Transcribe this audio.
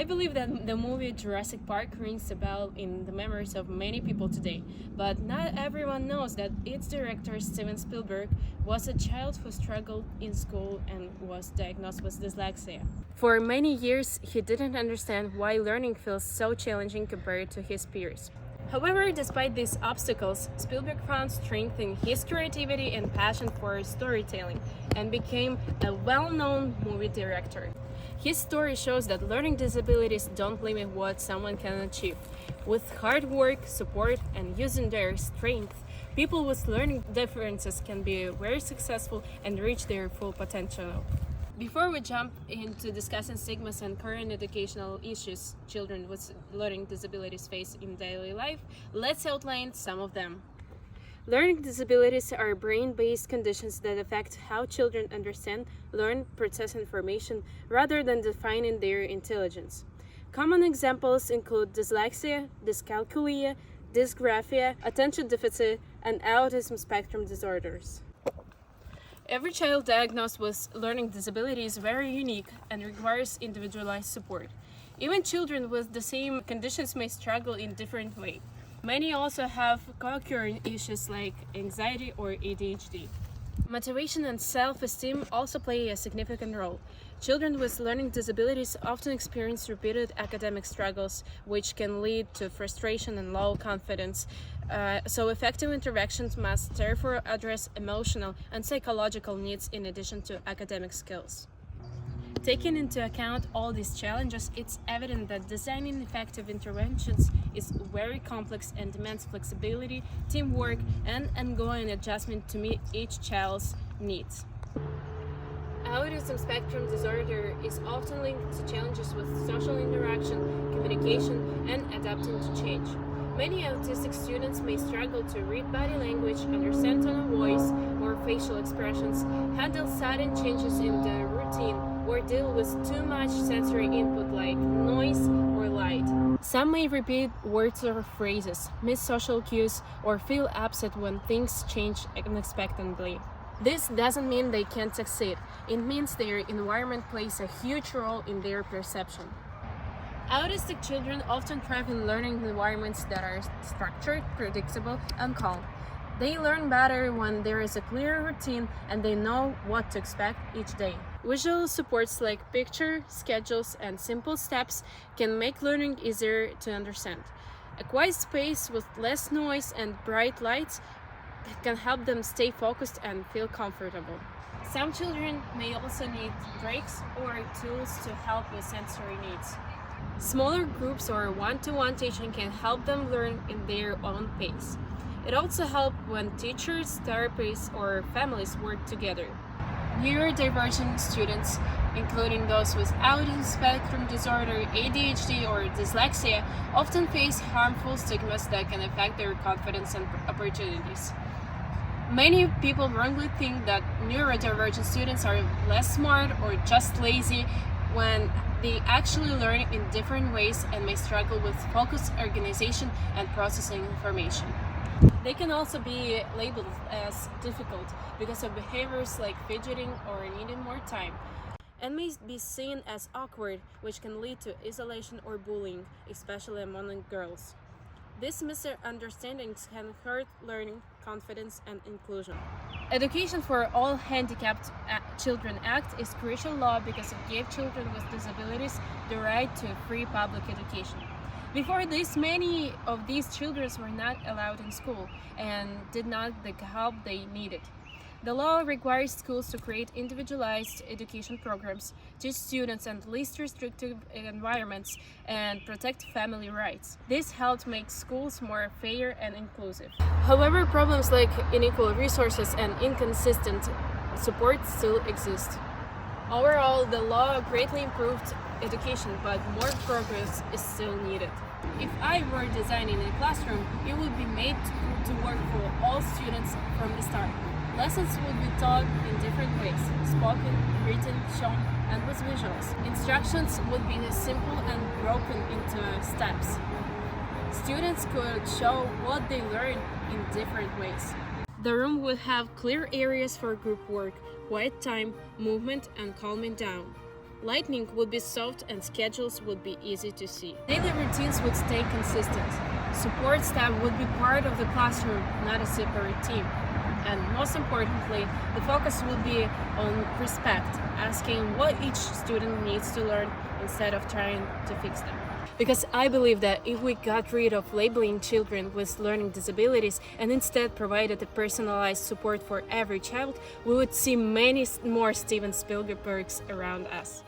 I believe that the movie Jurassic Park rings a bell in the memories of many people today, but not everyone knows that its director Steven Spielberg was a child who struggled in school and was diagnosed with dyslexia. For many years, he didn't understand why learning feels so challenging compared to his peers. However, despite these obstacles, Spielberg found strength in his creativity and passion for storytelling and became a well-known movie director. His story shows that learning disabilities don't limit what someone can achieve. With hard work, support, and using their strength, people with learning differences can be very successful and reach their full potential. Before we jump into discussing stigmas and current educational issues children with learning disabilities face in daily life, let's outline some of them. Learning disabilities are brain-based conditions that affect how children understand, learn, process information, rather than defining their intelligence. Common examples include dyslexia, dyscalculia, dysgraphia, attention deficit, and autism spectrum disorders. Every child diagnosed with learning disability is very unique and requires individualized support. Even children with the same conditions may struggle in different ways. Many also have co-occurring issues like anxiety or ADHD. Motivation and self-esteem also play a significant role. Children with learning disabilities often experience repeated academic struggles, which can lead to frustration and low confidence. So effective interventions must therefore address emotional and psychological needs in addition to academic skills. Taking into account all these challenges, it's evident that designing effective interventions is very complex and demands flexibility, teamwork, and ongoing adjustment to meet each child's needs. Autism spectrum disorder is often linked to challenges with social interaction, communication, and adapting to change. Many autistic students may struggle to read body language, understand tone of voice or facial expressions, handle sudden changes in the routine, or deal with too much sensory input like noise or light. Some may repeat words or phrases, miss social cues, or feel upset when things change unexpectedly. This doesn't mean they can't succeed. It means their environment plays a huge role in their perception. Autistic children often thrive in learning environments that are structured, predictable, and calm. They learn better when there is a clear routine and they know what to expect each day. Visual supports like picture, schedules, and simple steps can make learning easier to understand. A quiet space with less noise and bright lights can help them stay focused and feel comfortable. Some children may also need breaks or tools to help with sensory needs. Smaller groups or one-to-one teaching can help them learn in their own pace. It also helps when teachers, therapists, or families work together. Neurodivergent students, including those with autism spectrum disorder, ADHD, or dyslexia, often face harmful stigmas that can affect their confidence and opportunities. Many people wrongly think that neurodivergent students are less smart or just lazy when they actually learn in different ways and may struggle with focus, organization, and processing information. They can also be labeled as difficult because of behaviors like fidgeting or needing more time, and may be seen as awkward, which can lead to isolation or bullying, especially among girls. These misunderstandings can hurt learning, confidence, and inclusion. Education for All Handicapped Children Act is crucial law because it gave children with disabilities the right to free public education. Before this, many of these children were not allowed in school and did not get the help they needed. The law requires schools to create individualized education programs, teach students in least restrictive environments, and protect family rights. This helped make schools more fair and inclusive. However, problems like unequal resources and inconsistent support still exist. Overall, the law greatly improved education, but more progress is still needed. If I were designing a classroom, it would be made to work for all students from the start. Lessons would be taught in different ways: spoken, written, shown, and with visuals. Instructions would be simple and broken into steps. Students could show what they learned in different ways. The room would have clear areas for group work, quiet time, movement, and calming down. Lightning would be soft and schedules would be easy to see. Daily routines would stay consistent. Support staff would be part of the classroom, not a separate team. And most importantly, the focus will be on respect, asking what each student needs to learn instead of trying to fix them. Because I believe that if we got rid of labeling children with learning disabilities and instead provided a personalized support for every child, we would see many more Steven Spielbergs around us.